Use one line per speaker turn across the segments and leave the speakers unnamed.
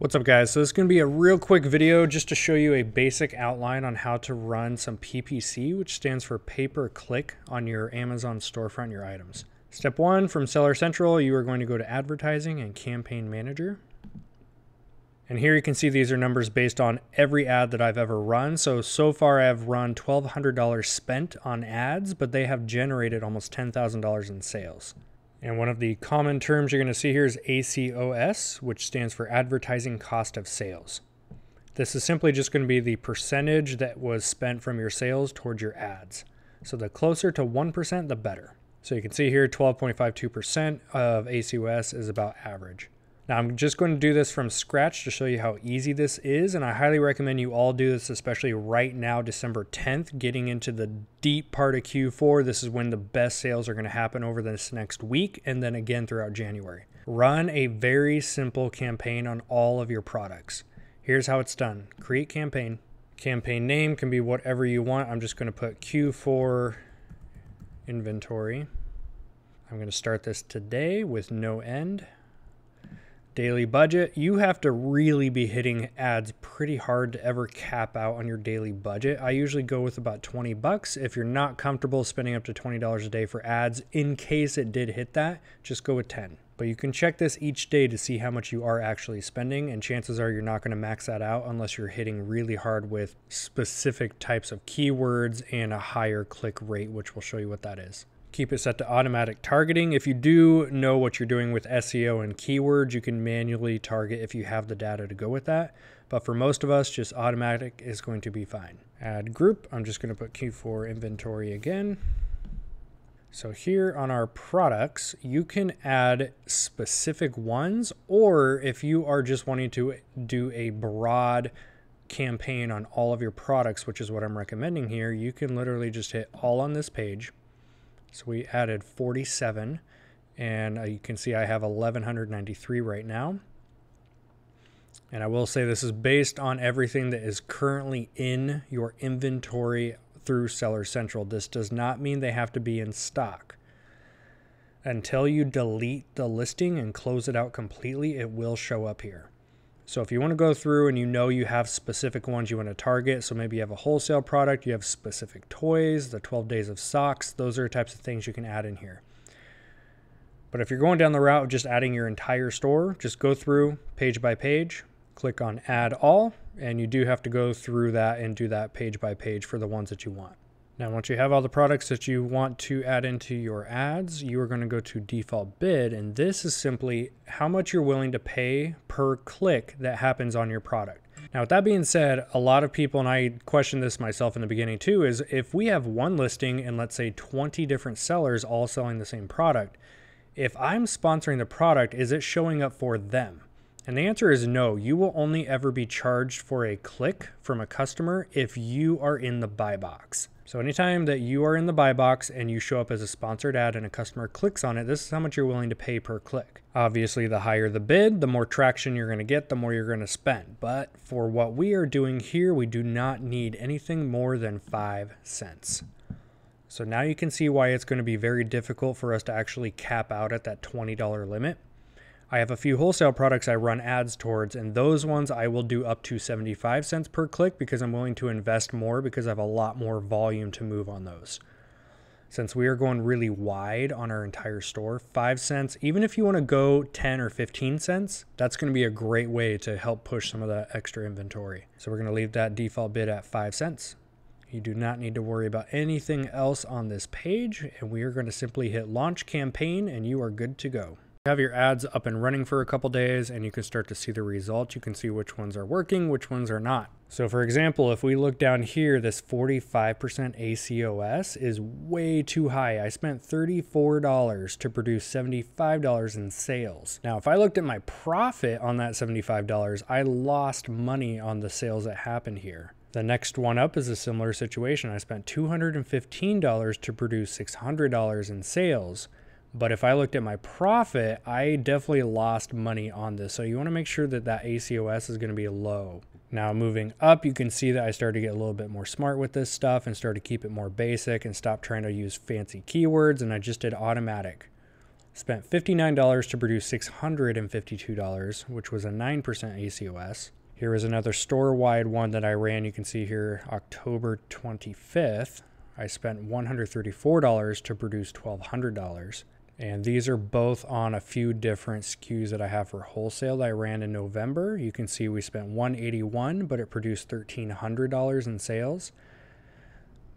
What's up guys? So this is going to be a real quick video just to show you a basic outline on how to run some PPC, which stands for pay-per-click, on your Amazon storefront, your items. Step one, from Seller Central, you are going to go to Advertising and Campaign Manager. And here you can see these are numbers based on every ad that I've ever run. So far I've run $1,200 spent on ads, but they have generated almost $10,000 in sales. And one of the common terms you're going to see here is ACOS, which stands for Advertising Cost of Sales. This is simply just going to be the percentage that was spent from your sales towards your ads. So the closer to 1%, the better. So you can see here 12.52% of ACOS is about average. Now I'm just going to do this from scratch to show you how easy this is, and I highly recommend you all do this, especially right now, December 10th, getting into the deep part of Q4. This is when the best sales are going to happen over this next week, and then again throughout January. Run a very simple campaign on all of your products. Here's how it's done. Create campaign. Campaign name can be whatever you want. I'm just going to put Q4 inventory. I'm going to start this today with no end. Daily budget, you have to really be hitting ads pretty hard to ever cap out on your daily budget. I usually go with about 20 bucks. If you're not comfortable spending up to $20 a day for ads, in case it did hit that, just go with 10. But you can check this each day to see how much you are actually spending, and chances are you're not going to max that out unless you're hitting really hard with specific types of keywords and a higher click rate, which will show you what that is. Keep it set to automatic targeting. If you do know what you're doing with SEO and keywords, you can manually target if you have the data to go with that. But for most of us, just automatic is going to be fine. Add group, I'm just going to put Q4 inventory again. So here on our products, you can add specific ones, or if you are just wanting to do a broad campaign on all of your products, which is what I'm recommending here, you can literally just hit all on this page. So we added 47, and you can see I have 1,193 right now. And I will say this is based on everything that is currently in your inventory through Seller Central. This does not mean they have to be in stock. Until you delete the listing and close it out completely, it will show up here. So if you want to go through and you know you have specific ones you want to target, so maybe you have a wholesale product, you have specific toys, the 12 days of socks, those are types of things you can add in here. But if you're going down the route of just adding your entire store, just go through page by page, click on add all, and you do have to go through that and do that page by page for the ones that you want. Now, once you have all the products that you want to add into your ads, you are going to go to default bid, and this is simply how much you're willing to pay per click that happens on your product. Now, with that being said, a lot of people, and I questioned this myself in the beginning too, is if we have one listing and let's say 20 different sellers all selling the same product, if I'm sponsoring the product, is it showing up for them? And the answer is no. You will only ever be charged for a click from a customer if you are in the buy box. So anytime that you are in the buy box and you show up as a sponsored ad and a customer clicks on it, this is how much you're willing to pay per click. Obviously, the higher the bid, the more traction you're going to get, the more you're going to spend. But for what we are doing here, we do not need anything more than 5 cents. So now you can see why it's going to be very difficult for us to actually cap out at that $20 limit. I have a few wholesale products I run ads towards, and those ones I will do up to 75 cents per click because I'm willing to invest more because I have a lot more volume to move on those. Since we are going really wide on our entire store, 5 cents, even if you want to go 10 or 15 cents, that's going to be a great way to help push some of that extra inventory. So we're going to leave that default bid at 5 cents. You do not need to worry about anything else on this page, and we are going to simply hit launch campaign and you are good to go. Have your ads up and running for a couple days and you can start to see the results. You can see which ones are working, which ones are not. So for example, if we look down here, this 45% ACOS is way too high. I spent $34 to produce $75 in sales. Now, if I looked at my profit on that $75, I lost money on the sales that happened here. The next one up is a similar situation. I spent $215 to produce $600 in sales. But if I looked at my profit, I definitely lost money on this. So you want to make sure that that ACOS is going to be low. Now moving up, you can see that I started to get a little bit more smart with this stuff and started to keep it more basic and stop trying to use fancy keywords. And I just did automatic. Spent $59 to produce $652, which was a 9% ACOS. Here is another store-wide one that I ran. You can see here, October 25th. I spent $134 to produce $1,200. And these are both on a few different SKUs that I have for wholesale that I ran in November. You can see we spent $181, but it produced $1,300 in sales.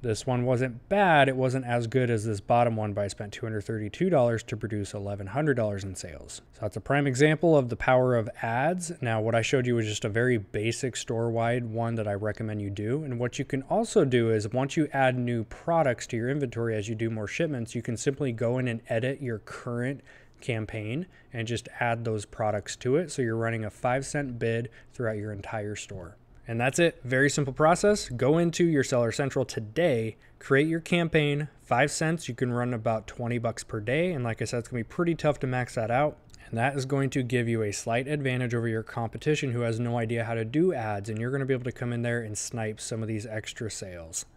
This one wasn't bad. It wasn't as good as this bottom one, but I spent $232 to produce $1,100 in sales. So that's a prime example of the power of ads. Now, what I showed you was just a very basic store-wide one that I recommend you do. And what you can also do is once you add new products to your inventory, as you do more shipments, you can simply go in and edit your current campaign and just add those products to it. So you're running a 5-cent bid throughout your entire store. And that's it. Very simple process. Go into your Seller Central today, create your campaign, 5 cents. You can run about 20 bucks per day. And like I said, it's going to be pretty tough to max that out. And that is going to give you a slight advantage over your competition who has no idea how to do ads. And you're going to be able to come in there and snipe some of these extra sales.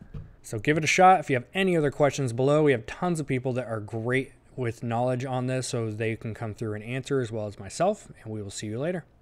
So give it a shot. If you have any other questions below, we have tons of people that are great with knowledge on this, so they can come through and answer as well as myself. And we will see you later.